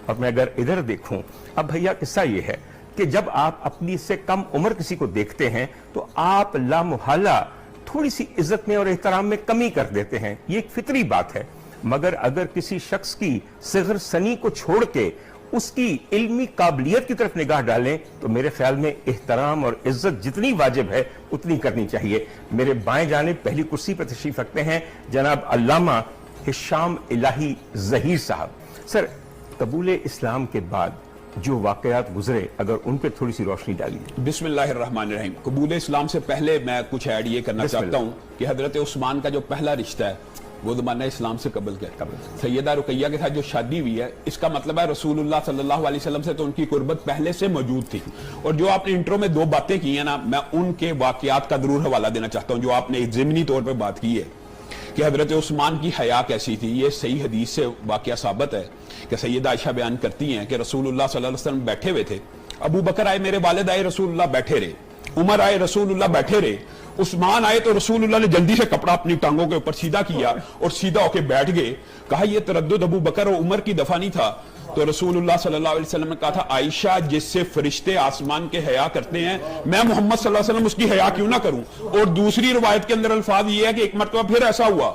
اور میں اگر ادھر دیکھوں، اب بھیا قصہ یہ ہے کہ جب آپ اپنی سے کم عمر کسی کو دیکھتے ہیں تو آپ لامحالہ تھوڑی سی عزت میں اور احترام میں کمی کر دیتے ہیں، یہ ایک فطری بات ہے۔ مگر اگر کسی شخص کی صغر سنی کو چھوڑ کے اس کی علمی قابلیت کی طرف نگاہ ڈالیں تو میرے خیال میں احترام اور عزت جتنی واجب ہے اتنی کرنی چاہیے۔ میرے بائیں جانب پہلی کرسی پر تشریف رکھتے ہیں جناب علامہ ہشام الہی ظہیر صاحب۔ سر، قبول اسلام کے بعد جو واقعات گزرے اگر ان پہ تھوڑی سی روشنی ڈالیے۔ بسم اللہ الرحمن الرحیم۔ قبول اسلام سے پہلے میں کچھ ایڈ یہ کرنا چاہتا ہوں کہ حضرت عثمان کا جو پہلا رشتہ ہے وہ زمانہ اسلام سے قبل کا سیدہ رقیہ کے ساتھ جو شادی ہوئی ہے، اس کا مطلب ہے رسول اللہ صلی اللہ علیہ وسلم سے تو ان کی قربت پہلے سے موجود تھی۔ اور جو آپ نے انٹرو میں دو باتیں کی ہیں نا، میں ان کے واقعات کا ضرور حوالہ دینا چاہتا ہوں جو آپ نے ضمنی طور پہ بات کی ہے کہ حضرت عثمان کی حیا کیسی تھی۔ یہ صحیح حدیث سے واقعہ ثابت ہے کہ سیدہ عائشہ بیان کرتی ہیں کہ رسول اللہ صلی اللہ علیہ وسلم بیٹھے ہوئے تھے، ابو بکر آئے، میرے والد آئے، رسول اللہ بیٹھے رہے، عمر آئے، رسول اللہ بیٹھے رہے، عثمان آئے تو رسول اللہ نے جلدی سے کپڑا اپنی ٹانگوں کے اوپر سیدھا کیا اور سیدھا ہو کے بیٹھ گئے۔ کہا یہ تردد ابو بکر اور عمر کی دفعہ نہیں تھا، تو رسول اللہ صلی اللہ علیہ وسلم نے کہا تھا عائشہ جس سے فرشتے آسمان کے حیا کرتے ہیں میں محمد صلی اللہ علیہ وسلم اس کی حیا کیوں نہ کروں۔ اور دوسری روایت کے اندر الفاظ یہ ہے کہ ایک مرتبہ پھر ایسا ہوا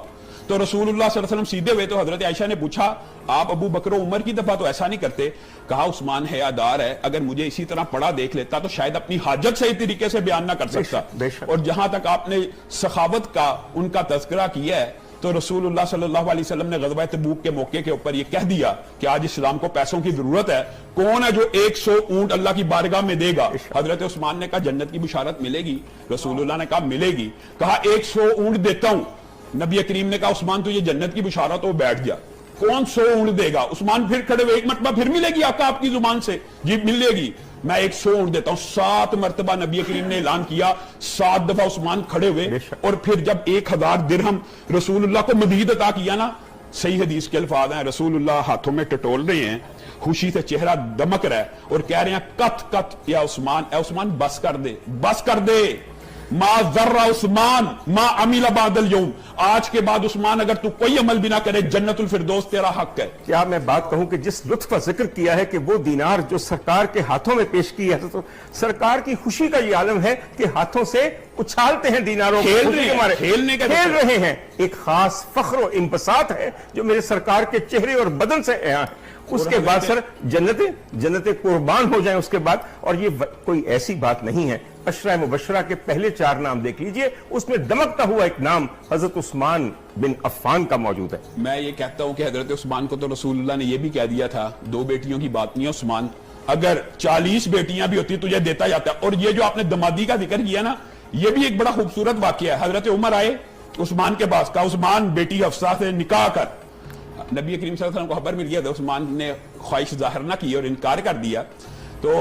تو رسول اللہ صلی اللہ علیہ وسلم سیدھے ہوئے تو حضرت عائشہ نے پوچھا آپ ابو بکر و عمر کی دفعہ تو ایسا نہیں کرتے؟ کہا عثمان حیا دار ہے، اگر مجھے اسی طرح پڑھا دیکھ لیتا تو شاید اپنی حاجت صحیح طریقے سے بیان نہ کر سکتا۔ اور جہاں تک آپ نے سخاوت کا ان کا تذکرہ کیا ہے تو رسول اللہ صلی اللہ علیہ وسلم نے غزوہ تبوک کے موقع کے اوپر یہ کہہ دیا کہ آج اسلام کو پیسوں کی ضرورت ہے، کون ہے جو 100 اونٹ اللہ کی بارگاہ میں دے گا؟ حضرت عثمان نے کہا جنت کی بشارت ملے گی؟ رسول اللہ نے کہا ملے گی۔ کہا 100 اونٹ دیتا ہوں۔ نبی کریم نے کہا عثمان تو یہ جنت کی بشارت ہو، بیٹھ جا، کون 100 اونٹ دے گا؟ عثمان پھر کھڑے ہوئے، ایک مرتبہ پھر ملے گی آقا آپ کی زبان سے؟ جی ملے گی، میں 100 اونٹ دیتا ہوں۔ 7 مرتبہ نبی کریم نے اعلان کیا، 7 دفعہ عثمان کھڑے ہوئے، اور پھر جب 1000 درہم رسول اللہ کو مزید عطا کیا نا، صحیح حدیث کے الفاظ ہیں، رسول اللہ ہاتھوں میں ٹٹول رہے ہیں، خوشی سے چہرہ دمک رہا ہے اور کہہ رہے ہیں کت کت یا عثمان، اے عثمان بس کر دے، بس کر دے، ما ذر عثمان ما عمل بعد اليوم، آج کے بعد عثمان اگر تو کوئی عمل بھی نہ کرے جنت الفردوس تیرا حق ہے۔ کیا میں بات کہوں کہ جس لطف کا ذکر کیا ہے کہ وہ دینار جو سرکار کے ہاتھوں میں پیش کی ہے تو سرکار کی خوشی کا یہ عالم ہے کہ ہاتھوں سے اچھالتے ہیں دیناروں کو، کھیل رہے ہیں، ایک خاص فخر و انبساط ہے جو میرے سرکار کے چہرے اور بدن سے ہے۔ اس کے بعد سر جنتیں قربان ہو جائیں اس کے بعد، اور یہ کوئی ایسی بات نہیں ہے۔ عشرہ مبشرہ کے پہلے 4 نام دیکھ لیجئے، اس میں دمکتا ہوا ایک نام حضرت عثمان بن عفان کا موجود ہے۔ میں یہ کہتا ہوں کہ حضرت عثمان کو تو رسول اللہ نے یہ بھی کہہ دیا تھا 2 بیٹیوں کی بات نہیں ہے عثمان، اگر 40 بیٹیاں بھی ہوتی تجھے دیتا جاتا۔ اور یہ جو آپ نے دمادی کا ذکر کیا نا، یہ بھی ایک بڑا خوبصورت واقعہ ہے۔ حضرت عمر آئے عثمان کے پاس، کہا عثمان بیٹی حفصہ سے نکاح کر۔ نبی کریم صلی اللہ علیہ وسلم کو خبر مل گیا تھا، عثمان نے خواہش ظاہر نہ کی اور انکار کر دیا، تو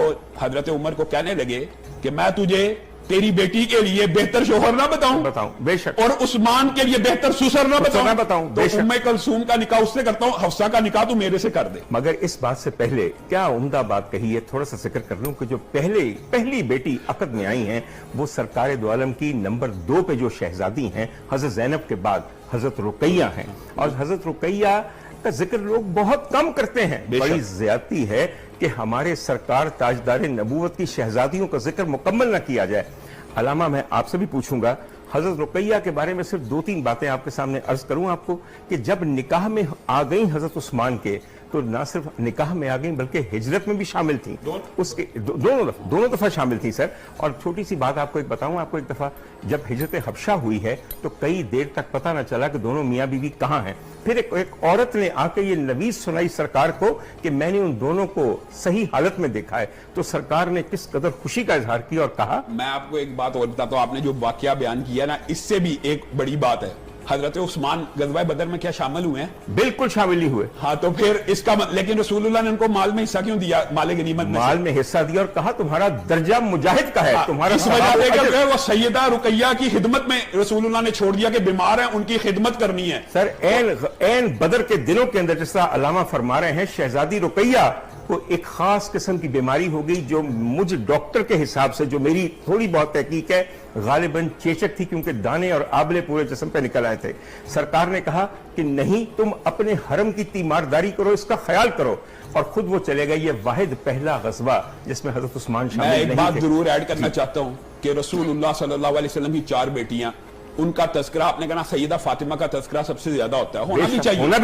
حضرت عمر کو کہنے لگے کہ میں تجھے تیری بیٹی کے لیے بہتر شوہر نہ بتاؤں بے شک، اور عثمان کے لیے بہتر سسر نہ بتاؤں، تو ام کلثوم کا نکاح اس سے کرتا ہوں، حفصہ کا نکاح تو میرے سے کر دے۔ مگر اس بات سے پہلے کیا عمدہ بات کہی ہے، تھوڑا سا ذکر کر لوں کہ جو پہلی بیٹی عقد میں آئی ہیں وہ سرکار دو عالم کی نمبر 2 پہ جو شہزادی ہیں حضرت زینب کے بعد حضرت رقیہ ہیں، اور حضرت رقیہ کا ذکر لوگ بہت کم کرتے ہیں۔ بڑی زیادتی ہے کہ ہمارے سرکار تاجدار نبوت کی شہزادیوں کا ذکر مکمل نہ کیا جائے۔ علامہ میں آپ سے بھی پوچھوں گا، حضرت رقیہ کے بارے میں صرف 2-3 باتیں آپ کے سامنے عرض کروں آپ کو کہ جب نکاح میں آ گئیں حضرت عثمان کے تو نہ صرف نکاح میں آ گئیں بلکہ ہجرت میں بھی شامل تھیں، اس کے دونوں دفعہ شامل تھیں سر۔ اور چھوٹی سی بات آپ کو ایک بتاؤں، آپ کو ایک دفعہ جب ہجرت حبشہ ہوئی ہے تو کئی دیر تک پتہ نہ چلا کہ دونوں میاں بیوی کہاں ہیں۔ پھر ایک عورت نے آ کے یہ نویز سنائی سرکار کو کہ میں نے ان دونوں کو صحیح حالت میں دیکھا ہے، تو سرکار نے کس قدر خوشی کا اظہار کیا اور کہا۔ میں آپ کو ایک بات اور بتاتا ہوں، آپ نے جو واقعہ بیان کیا نا، اس سے بھی ایک بڑی بات ہے، حضرت عثمان غزوہ بدر میں کیا شامل ہوئے ہیں؟ بالکل شامل نہیں ہوئے۔ ہاں تو پھر اس کا لیکن رسول اللہ نے ان کو مال میں حصہ کیوں دیا؟ مال غنیمت میں مال میں حصہ دیا اور کہا تمہارا درجہ مجاہد کا ہے، تمہارا اس وجہ سے کہ وہ سیدہ رقیہ کی خدمت میں رسول اللہ نے چھوڑ دیا کہ بیمار ہیں ان کی خدمت کرنی ہے۔ سر این بدر کے دنوں کے اندر جس طرح علامہ فرما رہے ہیں، شہزادی رقیہ کو ایک خاص قسم کی بیماری ہو گئی جو مجھ ڈاکٹر کے حساب سے، جو میری تھوڑی بہت تحقیق ہے، غالباً چیچک تھی کیونکہ دانے اور آبلے پورے جسم پہ نکل آئے تھے. سرکار نے کہا کہ نہیں, تم اپنے حرم کی تیمارداری کرو, اس کا خیال کرو, اور خود وہ چلے گئے. یہ واحد پہلا غزوہ جس میں حضرت عثمان شامل میں نہیں تھے. ایک بات ضرور ایڈ کرنا چاہتا ہوں کہ رسول اللہ صلی اللہ علیہ وسلم کی 4 بیٹیاں, ان کا تذکرہ آپ نے کہا سیدہ فاطمہ کا تذکرہ سب سے زیادہ ہوتا ہے, ہونا بھی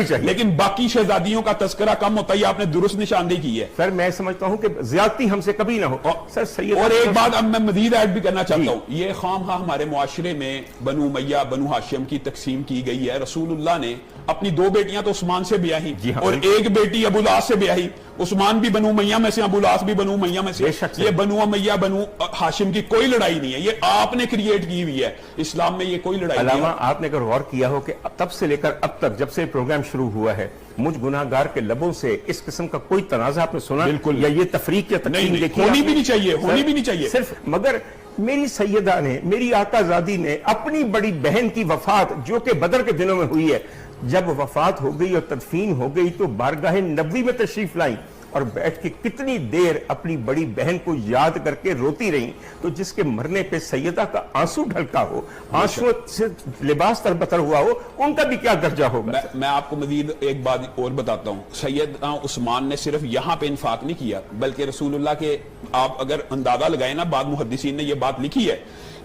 چاہیے, لیکن باقی شہزادیوں کا تذکرہ کم ہوتا ہے. یہ آپ نے درست نشاندہی کی ہے. سر میں سمجھتا ہوں کہ زیادتی ہم سے کبھی نہ ہو. سر سید اور ایک بات اب میں مزید ایڈ بھی کرنا چاہتا ہوں, یہ خام خواہ ہمارے معاشرے میں بنو امیہ بنو ہاشم کی تقسیم کی گئی ہے. رسول اللہ نے اپنی 2 بیٹیاں تو عثمان سے بیاہی اور ایک بیٹی ابو العاص سے بیاہی. عثمان بھی بنو امیہ میں سے, ابو العاص بھی بنو امیہ میں سے. یہ بنو امیہ بنو ہاشم کی کوئی لڑائی نہیں ہے, یہ آپ نے کریٹ کی ہوئی ہے. اسلام میں یہ کوئی لڑائی نہیں ہے. آپ نے اگر غور کیا ہو کہ تب سے لے کر اب تک جب سے پروگرام شروع ہوا ہے, مجھ گناہگار کے لبوں سے اس قسم کا کوئی تنازع آپ نے سنا؟ بالکل. یا یہ تفریق یا تقسیم دیکھی ہونی بھی نہیں چاہیے, ہونی بھی نہیں چاہیے. صرف مگر میری سیدہ نے, میری آقا زادی نے اپنی بڑی بہن کی وفات جو کہ بدر کے دنوں میں ہوئی ہے, جب وفات ہو گئی اور تدفین ہو گئی تو بارگاہ نبوی میں تشریف لائیں اور بیٹھ کے کتنی دیر اپنی بڑی بہن کو یاد کر کے روتی رہیں. تو جس کے مرنے پہ سیدہ کا آنسو ڈھلکا ہو, آنسو سے لباس تربتر ہوا ہو, ان کا بھی کیا درجہ ہوگا؟ میں آپ کو مزید ایک بات اور بتاتا ہوں. سیدنا عثمان نے صرف یہاں پہ انفاق نہیں کیا, بلکہ رسول اللہ کے آپ اگر اندازہ لگائیں نا, بعض محدثین نے یہ بات لکھی ہے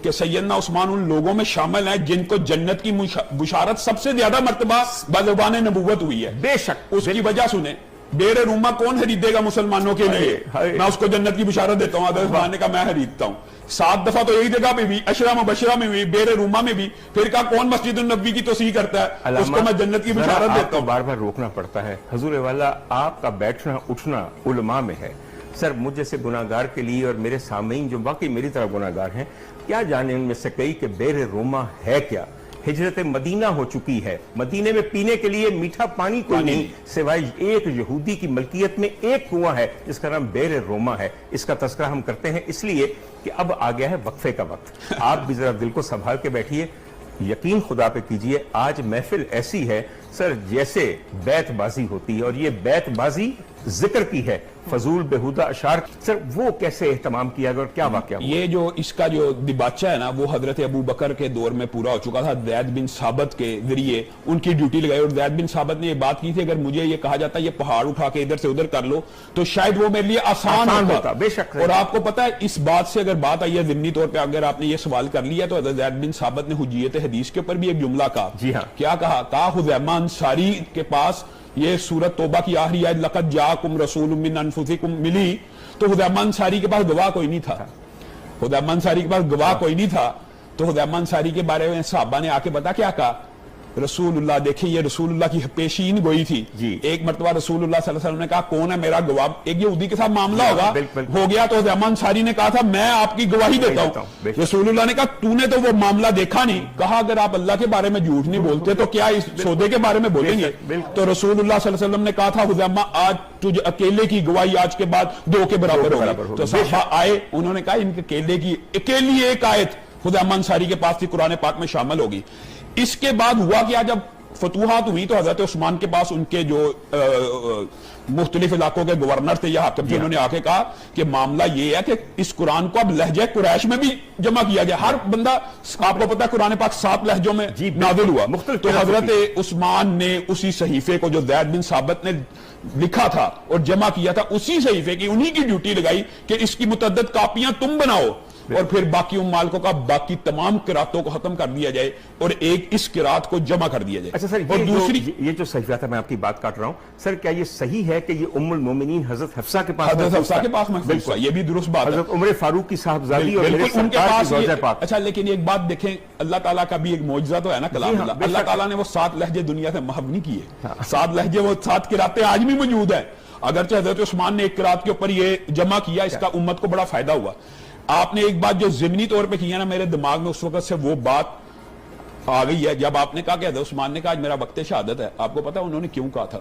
کہ سیدنا عثمان ان لوگوں میں شامل ہیں جن کو جنت کی بشارت سب سے زیادہ مرتبہ بزبان نبوت ہوئی ہے. بے شک. اس کی وجہ سنیں, بیر روما کون خریدے گا مسلمانوں کے لیے؟ میں اس کو جنت کی بشارت دیتا ہوں. حضرت عثمان نے کہا میں خریدتا ہوں. 7 دفعہ تو ایک جگہ پہ بھی, عشرہ مبشرہ میں بھی, بیر روما میں بھی. پھر کہا کون مسجد النبوی کی توسیع کرتا ہے؟ اس کو میں جنت کی بشارت دیتا ہوں. بار بار روکنا پڑتا ہے. حضور والا آپ کا بیٹھنا اٹھنا علماء میں ہے. سر مجھ جیسے گناہگار کے لیے اور میرے سامعین جو واقعی میری طرح گناہگار ہیں, کیا جانے ان میں سے کئی کہ بیر روما ہے کیا؟ ہجرت مدینہ ہو چکی ہے, مدینے میں پینے کے لیے میٹھا پانی کوئی نہیں سوائے ایک یہودی کی ملکیت میں ایک کنواں ہے جس کا نام بیر روما ہے. اس کا تذکرہ ہم کرتے ہیں اس لیے کہ اب آ گیا ہے وقفے کا وقت. آپ بھی ذرا دل کو سنبھال کے بیٹھیے, یقین خدا پہ کیجئے. آج محفل ایسی ہے سر جیسے بیت بازی ہوتی ہے, اور یہ بیت بازی ذکر کی ہے, فضول بہودہ اشعار. سر وہ کیسے اہتمام کیا گیا اور کیا واقعہ ہوا؟ یہ جو اس کا جو دباچہ ہے نا, وہ حضرت ابو بکر کے دور میں پورا ہو چکا تھا. زید بن ثابت کے ذریعے ان کی ڈیوٹی لگائی, اور زید بن ثابت نے یہ بات کی تھی اگر مجھے یہ کہا جاتا یہ پہاڑ اٹھا کے ادھر سے ادھر کر لو تو شاید وہ میرے لیے آسان ہوتا. بے شک. اور آپ کو پتا ہے اس بات سے اگر بات آئی ہے ضمنی طور پہ, اگر آپ نے یہ سوال کر لیا, تو حضرت زید بن ثابت نے حجیت حدیث کے اوپر بھی ایک جملہ کہا. جی ہاں. کیا کہا خزیمہ انصاری کے پاس یہ سورت توبہ کی آخری آیت لقد جاءکم رسول من انفسکم ملی, تو خزیمہ انصاری کے پاس گواہ کوئی نہیں تھا. خزیمہ انصاری کے پاس گواہ کوئی نہیں تھا. تو خزیمہ انصاری کے بارے میں صحابہ نے آ کے بتا کیا کہا, رسول اللہ دیکھیں یہ رسول اللہ کی پیشین گوئی تھی. ایک مرتبہ رسول اللہ صلی اللہ علیہ وسلم نے کہا کون ہے میرا گواہ, ایک یہودی کے ساتھ معاملہ ہوگا ہو گیا, تو خزیمہ انصاری نے کہا تھا میں آپ کی گواہی دیتا ہوں. رسول اللہ نے کہا تو نے تو وہ معاملہ دیکھا نہیں. کہا اگر آپ اللہ کے بارے میں جھوٹ نہیں بولتے تو کیا اس سودے کے بارے میں بولیں گے؟ تو رسول اللہ صلی اللہ علیہ وسلم نے کہا تھا خزیمہ آج تجھے اکیلے کی گواہی آج کے بعد 2 کے برابر ہوگی. تو صحابہ آئے, انہوں نے کہا ان کے اکیلے کی اکیلی ایک آیت خزیمہ انصاری کے پاس تھی, قرآن پاک میں شامل ہوگی. اس کے بعد ہوا کیا, جب فتوحات ہوئی تو حضرت عثمان کے پاس ان کے جو مختلف علاقوں کے گورنر تھے یا حاکم تھے, انہوں نے آ کے کہا کہ معاملہ یہ ہے کہ اس قرآن کو اب لہجہ قریش میں بھی جمع کیا گیا. ہر بندہ, آپ کو پتا ہے قرآن پاک 7 لہجوں میں نازل ہوا. تو حضرت عثمان نے اسی صحیفے کو جو زید بن ثابت نے لکھا تھا اور جمع کیا تھا, اسی صحیفے کی انہی کی ڈیوٹی لگائی کہ اس کی متعدد کاپیاں تم بناؤ, اور پھر باقی مالکوں کا باقی تمام قراتوں کو ختم کر دیا جائے اور ایک اس قرات کو جمع کر دیا جائے. اچھا سر, اور دوسری یہ جو صحیفہ تھا, میں آپ کی بات کاٹ رہا ہوں سر, کیا یہ صحیح ہے کہ یہ ام المومنین حضرت حفصہ کے پاس محفوظ ہے؟ یہ بھی درست بات ہے. حضرت عمر فاروق کی صاحبزادی اور میرے ان کے سرکار کی زوجہ پاک. اچھا لیکن ایک بات دیکھیں, اللہ تعالیٰ کا بھی ایک معجزہ تو ہے نا کلام اللہ. اللہ تعالیٰ نے وہ 7 لہجے دنیا سے محو نہیں کیے. 7 لہجے, وہ 7 قراتیں آج بھی موجود ہیں. اگرچہ حضرت عثمان نے ایک قرات کے اوپر یہ جمع کیا, اس کا امت کو بڑا فائدہ ہوا. آپ نے ایک بات جو ضمنی طور پہ کی ہے نا, میرے دماغ میں اس وقت سے وہ بات آ گئی ہے جب آپ نے کہا کہ حضرت عثمان نے کہا آج میرا وقت شہادت ہے. آپ کو پتا ہے انہوں نے کیوں کہا تھا؟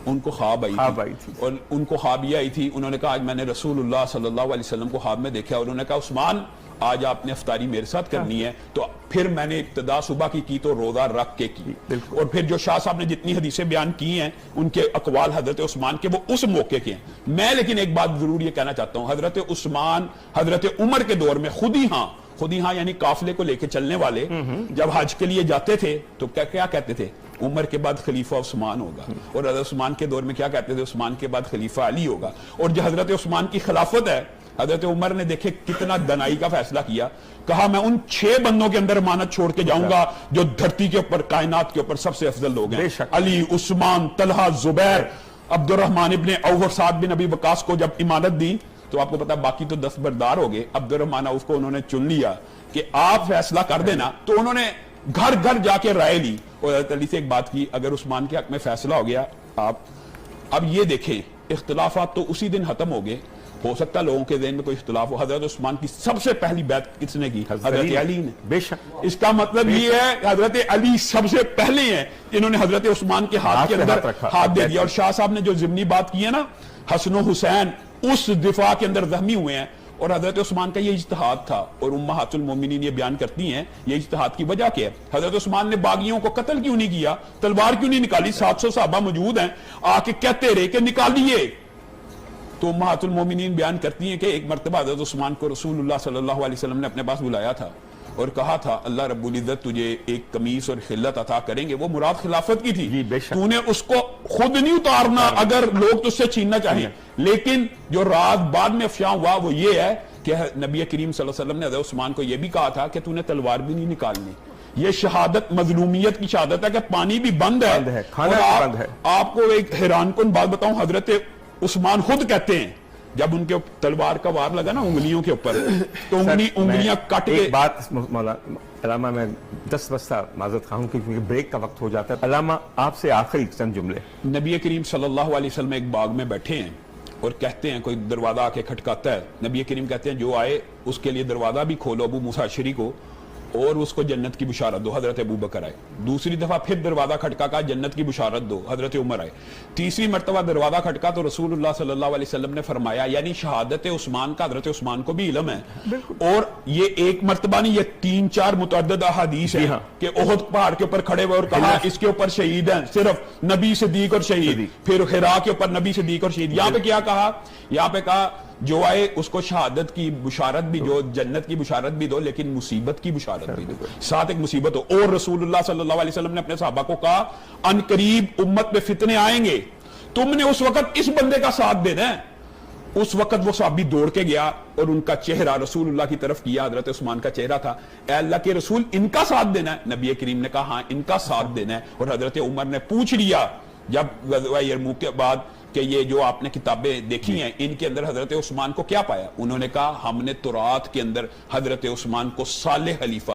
ان کو خواب آئی تھی, اور ان کو خواب یہ آئی تھی, انہوں نے کہا آج میں نے رسول اللہ صلی اللہ علیہ وسلم کو خواب میں دیکھا, اور انہوں نے کہا عثمان آج آپ نے افطاری میرے ساتھ کرنی ہے. تو پھر میں نے ابتدا صبح کی تو روزہ رکھ کے کی, اور پھر جو شاہ صاحب نے جتنی حدیثیں بیان کی ہیں ان کے اقوال حضرت عثمان کے وہ اس موقع کے ہیں. میں لیکن ایک بات ضرور یہ کہنا چاہتا ہوں, حضرت عثمان حضرت عمر کے دور میں خود ہی, ہاں خود یہاں یعنی قافلے کو لے کے چلنے والے جب حج کے لیے جاتے تھے تو کیا کہتے تھے؟ عمر کے بعد خلیفہ عثمان ہوگا، اور حضرت عثمان کے دور میں کیا کہتے تھے؟ عثمان کے بعد خلیفہ علی ہوگا. اور جو حضرت عثمان کی خلافت ہے، حضرت عمر نے دیکھے کتنا دنائی کا فیصلہ کیا، کہا میں ان 6 بندوں کے اندر امانت چھوڑ کے جاؤں گا جو دھرتی کے اوپر کائنات کے اوپر سب سے افضل لوگ ہیں، علی، عثمان، طلحہ، زبیر، عبد الرحمن ابن عوف اور سعد بن ابی وقاص کو جب امانت دی تو آپ کو پتا باقی تو 10 بردار ہو گئے. عبد الرحمن عوف کو انہوں نے چن لیا کہ آپ فیصلہ کر دینا، تو انہوں نے گھر گھر جا کے رائے لی اور حضرت علی سے ایک بات کی، اگر عثمان کے حق میں فیصلہ ہو گیا آپ اب یہ دیکھیں اختلافات تو اسی دن ختم ہو گئے. ہو سکتا ہے لوگوں کے ذہن میں کوئی اختلاف ہو، حضرت عثمان کی سب سے پہلی بیعت کس نے کی؟ حضرت علی نے. بے شک. اس کا مطلب یہ ہے حضرت علی سب سے پہلے ہیں انہوں نے حضرت عثمان کے ہاتھ کے اندر ہاتھ دے دیا. اور شاہ صاحب نے جو ضمنی بات کی ہے نا، حسن و حسین اس دفاع کے اندر زخمی ہوئے ہیں، اور حضرت عثمان کا یہ اجتہاد تھا. اور امہات المومنین یہ بیان کرتی ہیں یہ اجتہاد کی وجہ کیا ہے. حضرت عثمان نے باغیوں کو قتل کیوں نہیں کیا؟ تلوار کیوں نہیں نکالی؟ 700 صحابہ موجود ہیں، آ کے کہتے رہے کہ نکالیے. تو امہات المومنین بیان کرتی ہیں کہ ایک مرتبہ حضرت عثمان کو رسول اللہ صلی اللہ علیہ وسلم نے اپنے پاس بلایا تھا اور کہا تھا اللہ رب العزت تجھے ایک قمیص اور خلت عطا کریں گے. وہ مراد خلافت کی تھی. تو نے اس کو خود نہیں اتارنا اگر لوگ تجھ سے چھیننا چاہیں. لیکن جو رات بعد میں افشاں ہوا وہ یہ ہے کہ نبی کریم صلی اللہ علیہ وسلم نے حضرت عثمان کو یہ بھی کہا تھا کہ تو نے تلوار بھی نہیں نکالنی. یہ شہادت مظلومیت کی شہادت ہے کہ پانی بھی بند ہے، کھانا بند ہے. آپ کو ایک حیران کن بات بتاؤں، حضرت عثمان خود کہتے ہیں جب ان کے تلوار کا وار لگا نا انگلیوں کے اوپر تو انگلیاں کٹ کے. ایک بات علامہ میں 10 بستہ معذرت خواہوں کیونکہ بریک کا وقت ہو جاتا ہے. علامہ آپ سے آخری چند جملے. نبی کریم صلی اللہ علیہ وسلم ایک باغ میں بیٹھے ہیں اور کہتے ہیں کوئی دروازہ آ کے کھٹکاتا ہے. نبی کریم کہتے ہیں جو آئے اس کے لیے دروازہ بھی کھولو ابو موسیٰ اشعری کو اور اس کو جنت کی بشارت دو. حضرت ابو بکر آئے. دوسری دفعہ پھر دروازہ کھٹکا کہا جنت کی بشارت دو. حضرت عمر آئے. تیسری مرتبہ دروازہ کھٹکا تو رسول اللہ صلی اللہ علیہ وسلم نے فرمایا یعنی شہادت عثمان کا حضرت عثمان کو بھی علم ہے. اور یہ ایک مرتبہ نہیں، یہ 3-4 متعدد احادیث ہیں کہ احد پہاڑ کے اوپر کھڑے ہوئے اور کہا اس کے اوپر شہید ہیں صرف نبی صدیق اور شہید. پھر حرا کے اوپر نبی صدیق اور شہید. یہاں پہ کیا کہا؟ یہاں پہ کہا جو آئے اس کو شہادت کی بشارت بھی دو، جنت کی بشارت بھی دو، لیکن مصیبت کی بشارت بھی دو، ساتھ ایک مصیبت ہو. اور رسول اللہ صلی اللہ علیہ وسلم نے اپنے صحابہ کو کہا ان قریب امت میں فتنے آئیں گے، تم نے اس وقت اس بندے کا ساتھ دینا ہے. اس وقت وہ صحابی دوڑ کے گیا اور ان کا چہرہ رسول اللہ کی طرف کیا. حضرت عثمان کا چہرہ تھا. اے اللہ کے رسول ان کا ساتھ دینا ہے؟ نبی کریم نے کہا ہاں ان کا ساتھ دینا ہے. اور حضرت عمر نے پوچھ لیا جب غزوہ یرموک کے بعد کہ یہ جو آپ نے کتابیں دیکھی ہیں ان کے اندر حضرت عثمان کو کیا پایا؟ انہوں نے کہا ہم نے تورات کے اندر حضرت عثمان کو صالح خلیفہ